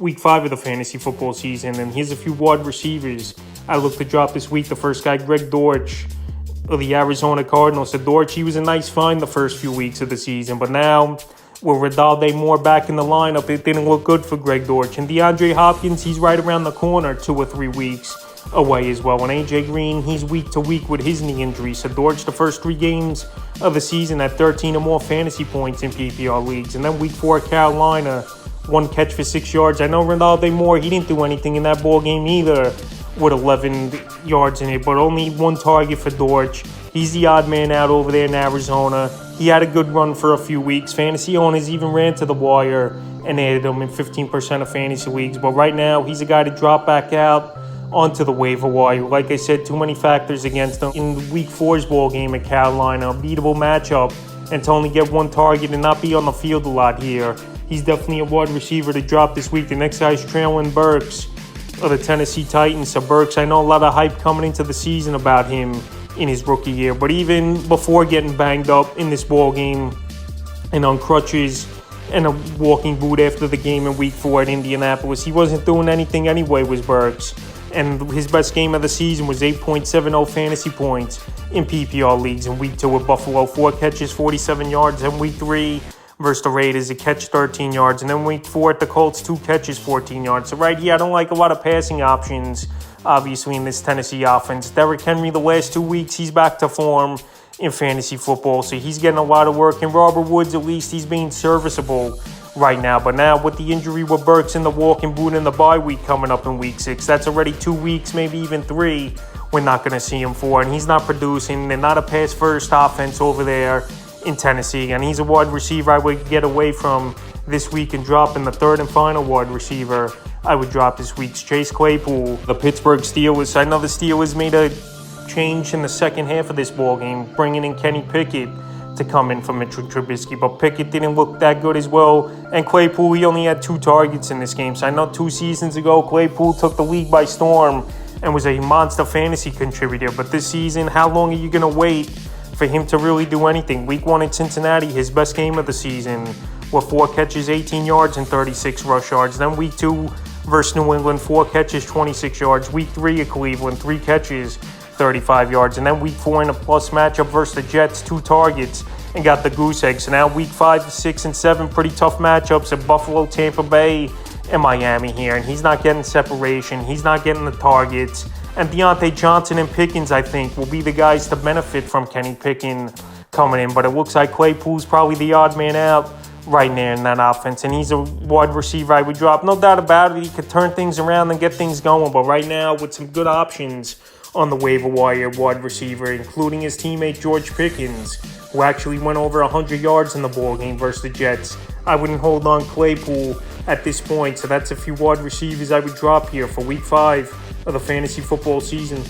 week 5 of the fantasy football season, and here's a few wide receivers I look to drop this week. The first guy, Greg Dortch of the Arizona Cardinals. So Dortch, he was a nice find the first few weeks of the season, but now with Rondale Moore back in the lineup, it didn't look good for Greg Dortch. And DeAndre Hopkins, he's right around the corner, 2 or 3 weeks away as well. And AJ Green, he's week to week with his knee injury. So Dortch, the first 3 games of the season, at 13 or more fantasy points in PPR leagues. And then week 4, Carolina, 1 catch for 6 yards. I know Rondale Moore, he didn't do anything in that ball game either with 11 yards in it, but only 1 target for Dortch. He's the odd man out over there in Arizona. He had a good run for a few weeks. Fantasy owners even ran to the wire and added him in 15% of fantasy leagues. But right now, he's a guy to drop back out onto the waiver wire. Like I said, too many factors against him. In week 4's ball game at Carolina, a beatable matchup, and to only get 1 target and not be on the field a lot here. He's definitely a wide receiver to drop this week. The next guy is Treylon Burks of the Tennessee Titans. So Burks, I know a lot of hype coming into the season about him in his rookie year, but even before getting banged up in this ball game and on crutches and a walking boot after the game in week 4 at Indianapolis, he wasn't doing anything anyway, was Burks. And his best game of the season was 8.70 fantasy points in PPR leagues in week 2 with Buffalo. 4 catches, 47 yards. And week 3 versus the Raiders, a catch, 13 yards. And then week 4 at the Colts, 2 catches, 14 yards. So right here, I don't like a lot of passing options, obviously, in this Tennessee offense. Derrick Henry, the last 2 weeks, he's back to form in fantasy football. So he's getting a lot of work. And Robert Woods, at least, he's being serviceable right now. But now with the injury with Burks and the walking boot and the bye week coming up in week 6, that's already 2 weeks, maybe even 3, we're not going to see him for. And he's not producing. They're not a pass-first offense over there in Tennessee. And he's a wide receiver I would get away from this week and drop in the 3rd and final wide receiver I would drop this week's Chase Claypool. The Pittsburgh Steelers, I know the Steelers made a change in the second half of this ball game, bringing in Kenny Pickett to come in for Mitchell Trubisky, but Pickett didn't look that good as well. And Claypool, he only had 2 targets in this game. So I know 2 seasons ago, Claypool took the league by storm and was a monster fantasy contributor. But this season, how long are you going to wait for him to really do anything? Week 1 in Cincinnati, his best game of the season, with 4 catches, 18 yards, and 36 rush yards. Then week 2 versus New England, 4 catches, 26 yards. Week 3 at Cleveland, 3 catches, 35 yards. And then week 4 in a plus matchup versus the Jets, 2 targets and got the goose egg. So now week 5, 6, and 7, pretty tough matchups at Buffalo, Tampa Bay, and Miami here. And he's not getting separation. He's not getting the targets. And Deontay Johnson and Pickens, I think, will be the guys to benefit from Kenny Pickett coming in. But it looks like Claypool's probably the odd man out right there in that offense. And he's a wide receiver I would drop. No doubt about it. He could turn things around and get things going. But right now, with some good options on the waiver wire wide receiver, including his teammate George Pickens, who actually went over 100 yards in the ball game versus the Jets, I wouldn't hold on Claypool at this point. So that's a few wide receivers I would drop here for week 5 of the fantasy football season.